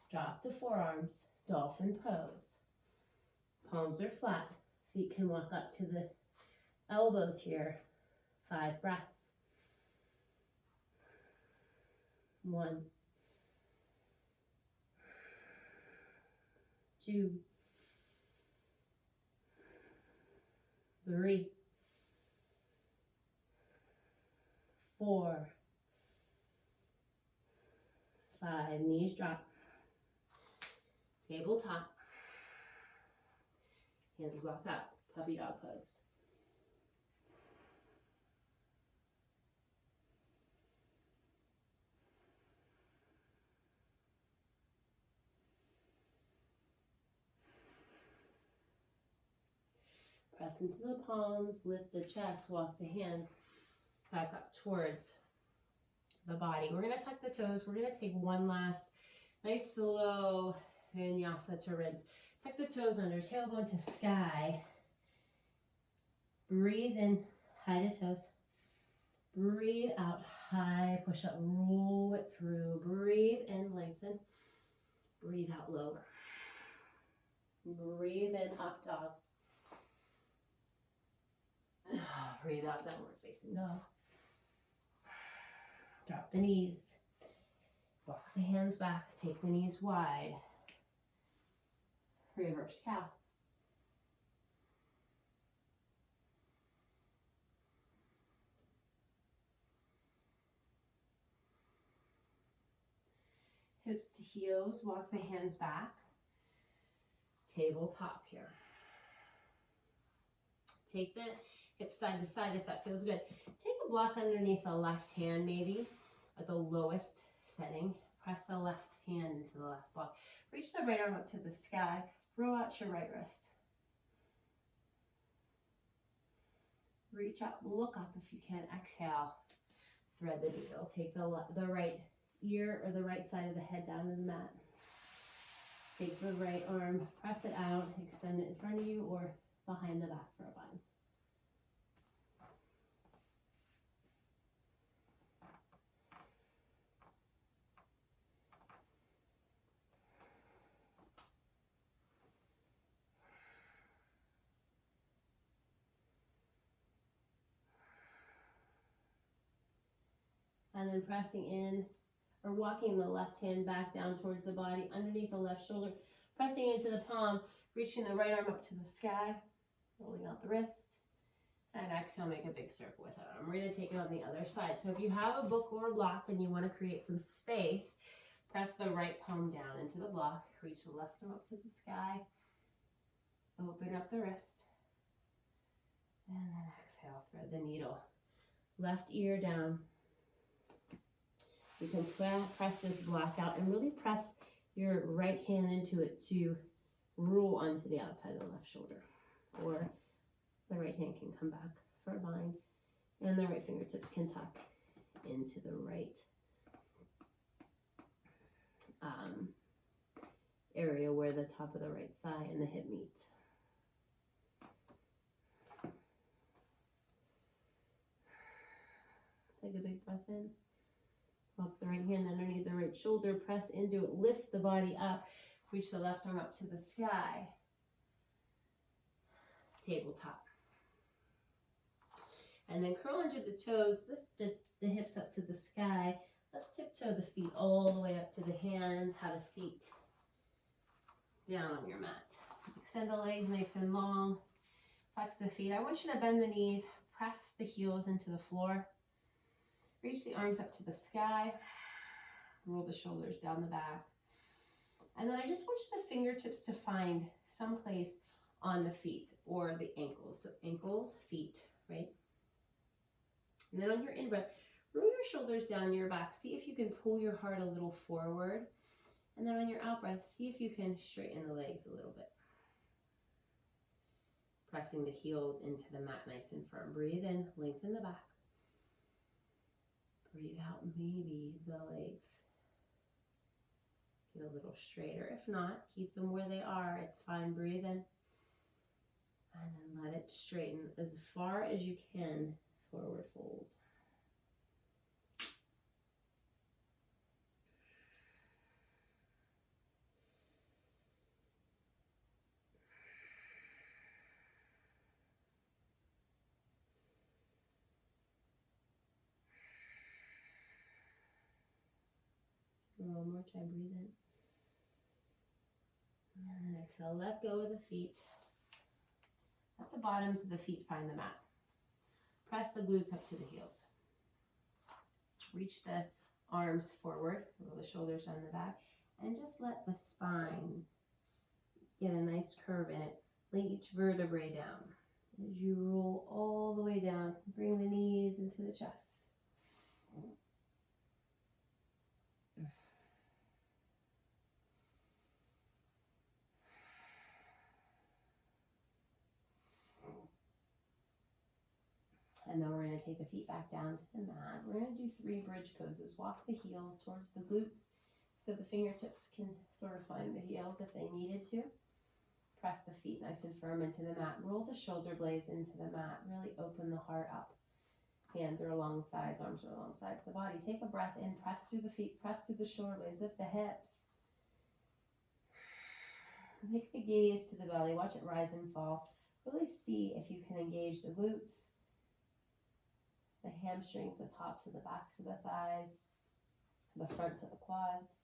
Drop to forearms. Dolphin pose. Palms are flat. Feet can walk up to the elbows here. 5 breaths. 1, 2, 3, 4, 5. Knees drop. Tabletop. Hands walk up. Puppy dog pose. Press into the palms, lift the chest, walk the hands back up towards the body. We're going to tuck the toes. We're going to take one last nice slow vinyasa to rinse. Tuck the toes under, tailbone to sky. Breathe in, high to toes. Breathe out, high, push up, roll it through. Breathe in, lengthen. Breathe out, lower. Breathe in, up dog. Breathe out, downward facing dog. Drop the knees. Walk the hands back, take the knees wide. Reverse cow. Hips to heels, walk the hands back. Tabletop here. Take the hips side to side if that feels good. Take a block underneath the left hand maybe at the lowest setting. Press the left hand into the left block. Reach the right arm up to the sky. Roll out your right wrist. Reach up, look up if you can. Exhale. Thread the needle. Take the right ear or the right side of the head down to the mat. Take the right arm, press it out, extend it in front of you or behind the back for a bind. And then pressing in or walking the left hand back down towards the body, underneath the left shoulder, pressing into the palm, reaching the right arm up to the sky, rolling out the wrist, and exhale, make a big circle with it. We're going to take it on the other side. So if you have a book or a block and you want to create some space, press the right palm down into the block, reach the left arm up to the sky, open up the wrist, and then exhale, thread the needle. Left ear down. You can press this block out and really press your right hand into it to roll onto the outside of the left shoulder. Or the right hand can come back for a bind. And the right fingertips can tuck into the right area where the top of the right thigh and the hip meet. Take a big breath in. Walk the right hand underneath the right shoulder, press into it, lift the body up, reach the left arm up to the sky. Tabletop. And then curl under the toes, lift the hips up to the sky. Let's tiptoe the feet all the way up to the hands, have a seat down on your mat. Extend the legs nice and long, flex the feet. I want you to bend the knees, press the heels into the floor. Reach the arms up to the sky, roll the shoulders down the back. And then I just want you the fingertips to find some place on the feet or the ankles. So ankles, feet, right? And then on your in-breath, roll your shoulders down your back. See if you can pull your heart a little forward. And then on your out-breath, see if you can straighten the legs a little bit. Pressing the heels into the mat nice and firm. Breathe in, lengthen the back. Breathe out, maybe the legs get a little straighter. If not, keep them where they are. It's fine. Breathe in. And then let it straighten as far as you can. Forward fold. One more time, breathe in. And then exhale, let go of the feet. Let the bottoms of the feet find the mat. Press the glutes up to the heels. Reach the arms forward, roll the shoulders down the back, and just let the spine get a nice curve in it. Lay each vertebrae down. As you roll all the way down, bring the knees into the chest. And then we're going to take the feet back down to the mat. We're going to do 3 bridge poses. Walk the heels towards the glutes so the fingertips can sort of find the heels if they needed to. Press the feet nice and firm into the mat. Roll the shoulder blades into the mat. Really open the heart up. Hands are along the sides, arms are along the sides of the body. Take a breath in, press through the feet, press through the shoulder blades, lift the hips. Take the gaze to the belly. Watch it rise and fall. Really see if you can engage the glutes, the hamstrings, the tops of the backs of the thighs, the fronts of the quads.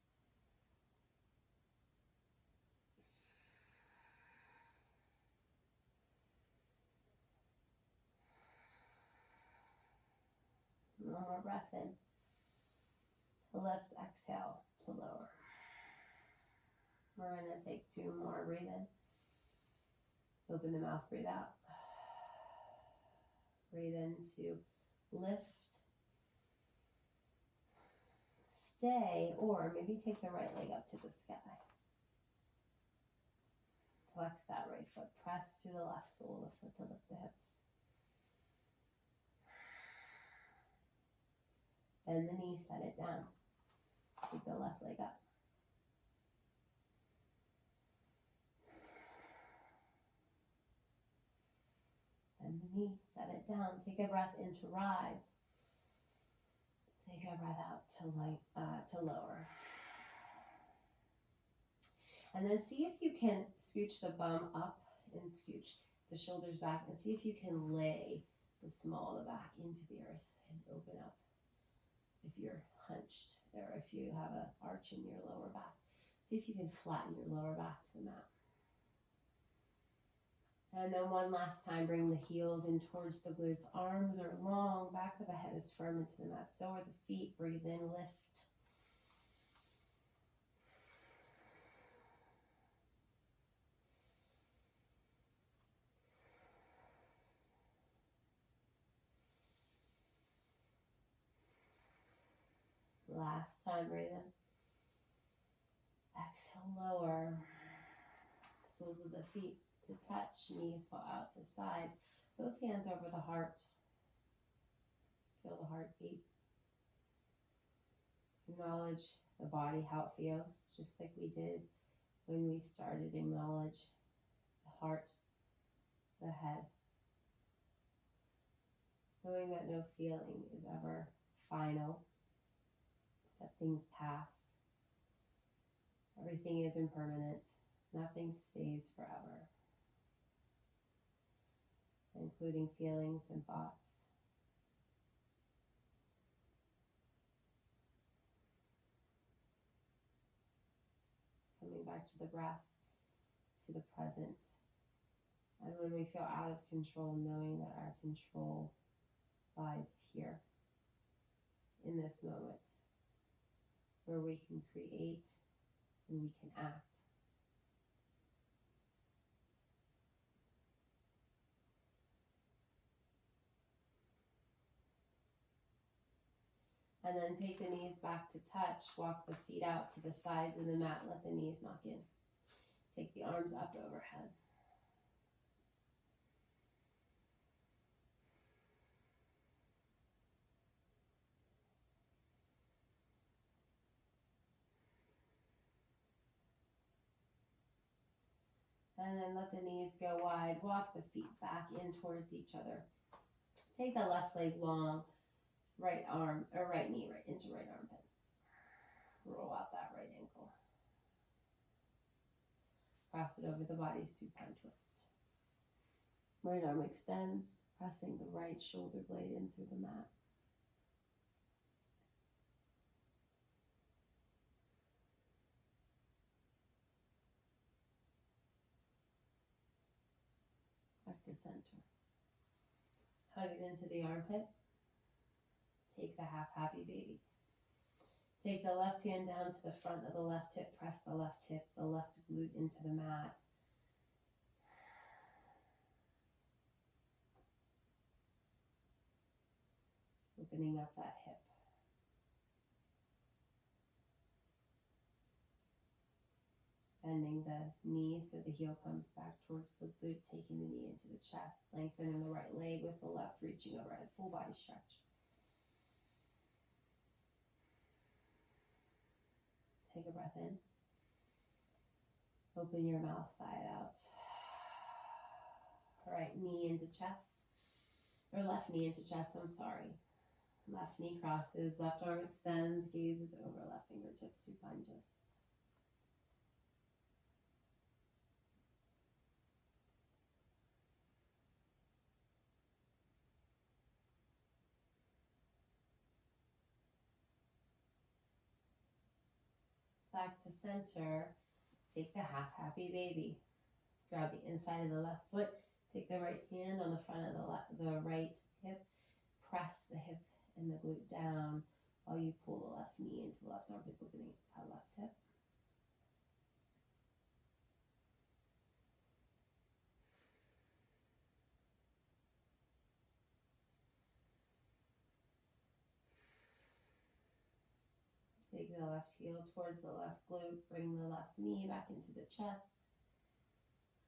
One more breath in. To lift, exhale to lower. We're going to take 2 more. Breathe in. Open the mouth, breathe out. Breathe in to lift, stay, or maybe take the right leg up to the sky. Flex that right foot, press through the left sole of the foot to lift the hips. Bend the knee, set it down. Take the left leg up. Bend the knee, set it down. Take a breath in to rise. Take a breath out to lower. And then see if you can scooch the bum up and scooch the shoulders back, and see if you can lay the small of the back into the earth and open up if you're hunched or if you have an arch in your lower back. See if you can flatten your lower back to the mat. And then one last time, bring the heels in towards the glutes. Arms are long, back of the head is firm into the mat. So are the feet. Breathe in, lift. Last time, breathe in. Exhale, lower. Soles of the feet to touch, knees fall out to side. Both hands over the heart. Feel the heartbeat. Acknowledge the body, how it feels, just like we did when we started. Acknowledge the heart, the head. Knowing that no feeling is ever final, that things pass. Everything is impermanent. Nothing stays forever, including feelings and thoughts. Coming back to the breath, to the present. And when we feel out of control, knowing that our control lies here, in this moment, where we can create and we can act. And then take the knees back to touch. Walk the feet out to the sides of the mat. Let the knees knock in. Take the arms up overhead. And then let the knees go wide. Walk the feet back in towards each other. Take the left leg long. Right arm, or right knee, right into right armpit. Roll out that right ankle. Cross it over the body, supine twist. Right arm extends, pressing the right shoulder blade in through the mat. Back to center. Hug it into the armpit. Take the half happy baby. Take the left hand down to the front of the left hip. Press the left hip, the left glute into the mat. Opening up that hip. Bending the knee so the heel comes back towards the glute, taking the knee into the chest. Lengthening the right leg with the left reaching overhead. Full body stretch. Take a breath in. Open your mouth side out. Right knee into chest. Or left knee into chest, I'm sorry. Left knee crosses, left arm extends, gaze is over, left fingertips supine twist. Back to center. Take the half happy baby. Grab the inside of the left foot. Take the right hand on the front of the right hip. Press the hip and the glute down while you pull the left knee into the left armpit, opening that left hip. Take the left heel towards the left glute. Bring the left knee back into the chest.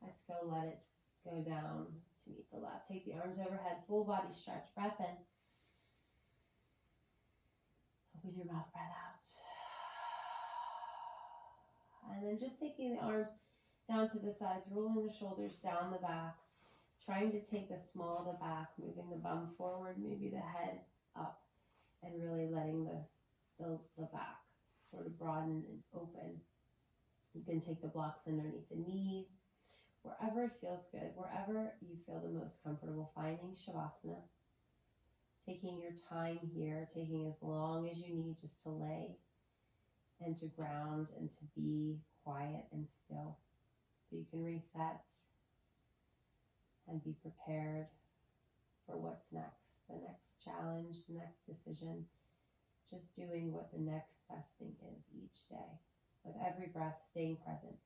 Exhale, let it go down to meet the left. Take the arms overhead, full body stretch. Breath in. Open your mouth, breath out. And then just taking the arms down to the sides, rolling the shoulders down the back, trying to take the small of the back, moving the bum forward, maybe the head up, and really letting the back sort of broaden and open. You can take the blocks underneath the knees, wherever it feels good, wherever you feel the most comfortable, finding Shavasana. Taking your time here, taking as long as you need just to lay and to ground and to be quiet and still. So you can reset and be prepared for what's next, the next challenge, the next decision. Just doing what the next best thing is each day. With every breath, staying present.